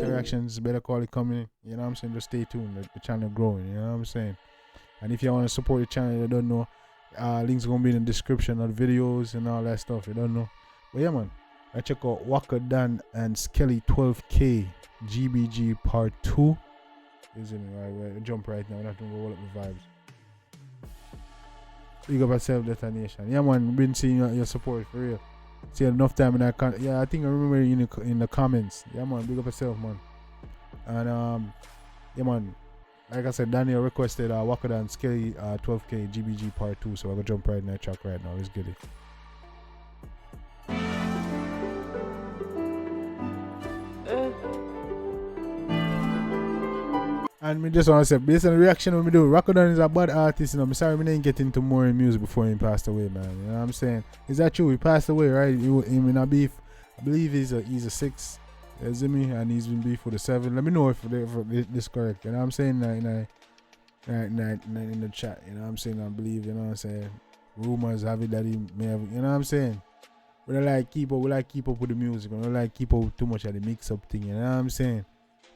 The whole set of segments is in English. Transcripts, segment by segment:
Reactions, better quality coming. You know what I'm saying? Just stay tuned. The channel growing. You know what I'm saying? And if you want to support the channel, you don't know, links gonna be in the description of the videos and all that stuff. You don't know. But yeah, man. I check out Wacko Dan and Skelly 12k GBG Part 2. Isn't it? Right, we jump right now. We're not gonna go all up the vibes. Big up yourself, Detonation. Yeah, man. Been seeing your support for real. See enough time in that. Yeah, I think I remember in the comments. Yeah, man. Big up yourself, man. And yeah, man. Like I said, Daniel requested Wacko Dan Skelly 12k GBG Part 2. So I'm gonna jump right in that track right now. Let's get it. And me just want to say, based on the reaction when we do, Wacko Dan is a bad artist, you know. I'm sorry we didn't get into more in music before he passed away, man. You know what I'm saying? Is that true? He passed away, right? He in a beef. I believe he's a 6. You see me? And he's been beef with a 7. Let me know if this correct. You know what I'm saying? In the chat. You know what I'm saying? I believe, you know what I'm saying? Rumors have it that he may have, you know what I'm saying? We don't like keep up with the music. We don't like keep up with too much of the mix up thing, you know what I'm saying?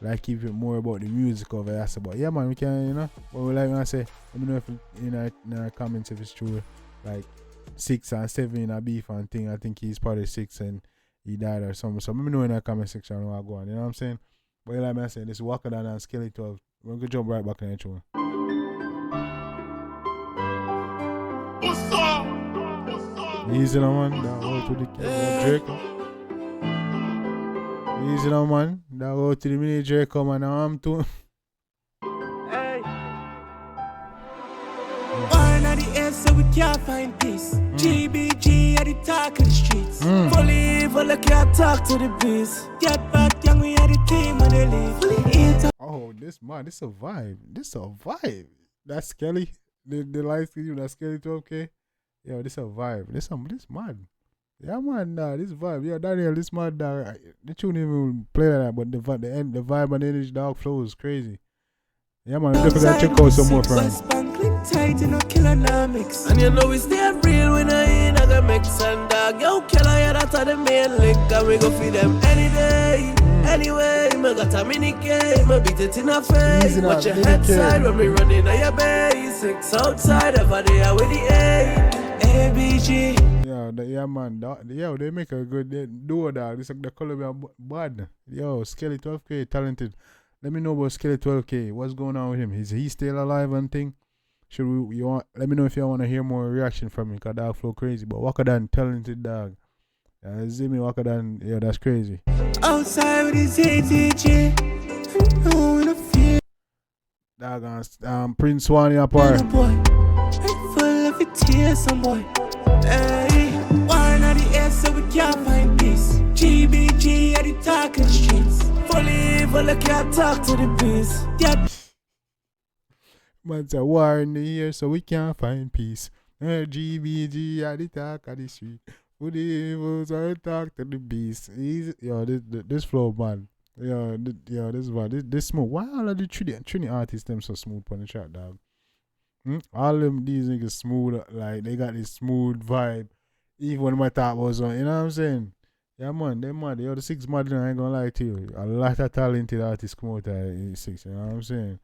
Like keep it more about the music of it. That's about. Yeah, man, we can, you know. But we like when I say, let me know if in our comments if it's true. Like 6 and 7 in a beef and thing. I think he's part of 6 and he died or something. So let me know in the comment section how I go on. You know what I'm saying? But like I said, this is Wacko Dan and Skelly 12. We're gonna jump right back in the one. Easy now, man. That go to the Drake. Easy now, man. That go to the mini Drake, man. Now I'm too. Hey. One at the end, so we can't find peace. GBG at the talk of the streets. Fully evil, like can't talk to the beast. Get back, young, we are the team when they leave. Fully eat. Oh, this man, this a vibe. This a vibe. That's Skelly. The light skin, that Skelly 12k. Yo, this a vibe. This mad. Yeah, man, this vibe. Yeah, Daniel, this mad. The tune even play like that, but the vibe and the energy, dog flow is crazy. Yeah, man, I definitely gotta check out some more from him. Tight, you know, killer mix. And you know it's damn real when I ain't gonna mix and dog. Yo, killer, yeah, that's the main link. And we go feed them any day. Anyway, I got a mini game, I beat it in a face. Watch your head side when we running on your basics. Outside of a day with the ABG. Yeah, man. Yo, they make a good duo, dog. This the color bad. Yo, Skelly 12k, talented. Let me know about Skelly 12k. What's going on with him? Is he still alive and thing? Let me know if you want to hear more reaction from him, cause dog flow crazy. But Wacko Dan, talented dog. See me Wacko Dan, yeah, that's crazy. Outside with his ATG. No, in a fear. Dog, Prince One apart. Full of it tears, some boy. Hey, one at the air, so we can't find peace. GBG at the talk of the streets. Fully evil, I can't talk to the beast. Man's a war in the air, so we can't find peace. GBG at the talk of the street. Fully evil, so I talk to the beast. Yo, this flow, man. Yo, this one, this smooth. Why all of the Trini artists them so smooth on the track, dog? All them these niggas smooth, like they got this smooth vibe. Even when my thought was on, you know what I'm saying? Yeah, man, they mad. Yo, the 6 mad, I ain't gonna lie to you. A lot of talented artists come out in 6, you know what I'm saying?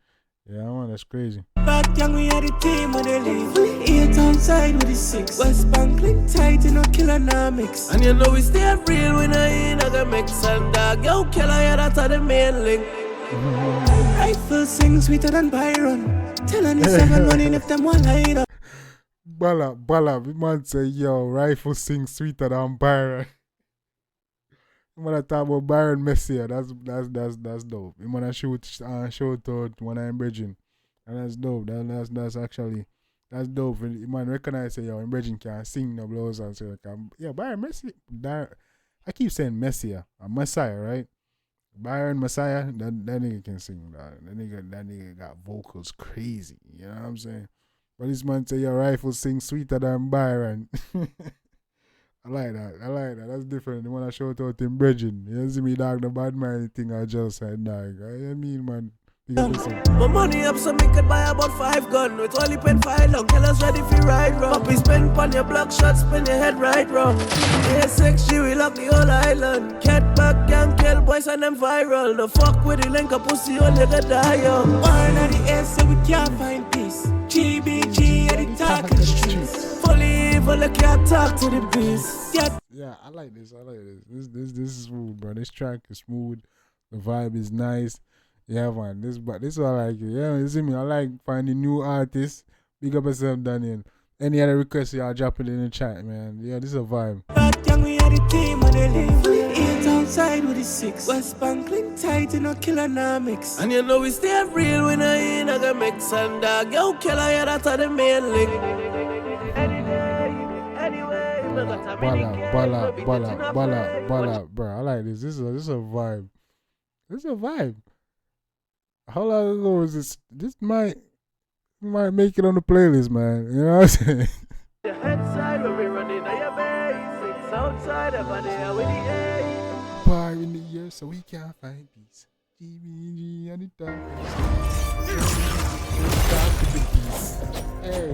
Yeah, man, that's crazy. Back young, we had a team when they leave. 8 outside with the 6. West Bank link tight, you know, killer mix. And you know we stay real when I ain't gonna mix and dog. Yo, killer, yeah, that's the main link. Rifle sing sweeter than Byron. Telling the 7 running if them one light up. Bala, the man say, yo, rifle sing sweeter than Byron. When I talk about Byron Messier, that's dope. When I shoot out when I'm bridging, and that's dope. That's dope. Man, recognize say, yo, bridging can sing no blows and say, yeah, Byron Messier. I keep saying Messier, a Messiah, right? Byron Messiah, that nigga can sing. That nigga got vocals crazy. You know what I'm saying? But this man say your rifle sing sweeter than Byron. I like that. That's different. The one I shout out in Bridging. You see me, dog, the bad man thing I just said, dog. I mean, man, Big up yourself. My money up so me could buy about 5 gun. With only pen 5 long, tell us ready for ride round. Puppy spin pon your block shot, spin your head right round. A6, she will lock the whole island. Cat back, gang kill boys and them viral. No fuck with the link, a pussy only get die young. One of the air so we can't find peace. GBG at the talk of the streets. Fully evil, I can't talk to the beast. Yeah, I like this. This is smooth, bro. This track is smooth. The vibe is nice. Yeah, man. This is what I like. Yeah, you see me. I like finding new artists. Big up yourself, Daniel. Any other requests, y'all drop it in the chat, man. Yeah, this is a vibe. Young, we are the team of the league. 8 outside with the 6. West Bank link tight, you know, killer now mix. And you know we stay real when I ain't gonna mix and dog. Yo, killer, yeah, that's the main link. Bala, bro. I like this. This is a vibe. This is a vibe. How long ago was this? This might make it on the playlist, man. You know what I'm saying? The head side when we running on your base. 6 outside, everybody are with the A. Fire in the year so we can't find peace. GBG and the Hey.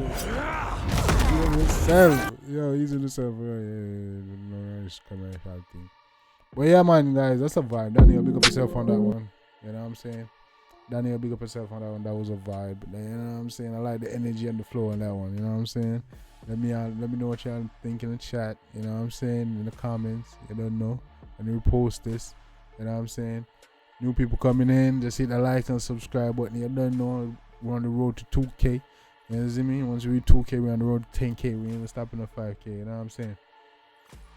He's in himself. Yo, he's in himself. No, it's coming out thing. But yeah, man, guys, that's a vibe. Daniel, big up yourself on that one. You know what I'm saying? Daniel, big up yourself on that one. That was a vibe. You know what I'm saying? I like the energy and the flow on that one. You know what I'm saying? Let me know what y'all think in the chat. You know what I'm saying? In the comments. You don't know. And repost this. You know what I'm saying? New people coming in, just hit the like and subscribe button. You don't know. We're on the road to 2k. You know what I mean? Once we reach 2k, we're on the road to 10k. We ain't even stopping at 5k. You know what I'm saying?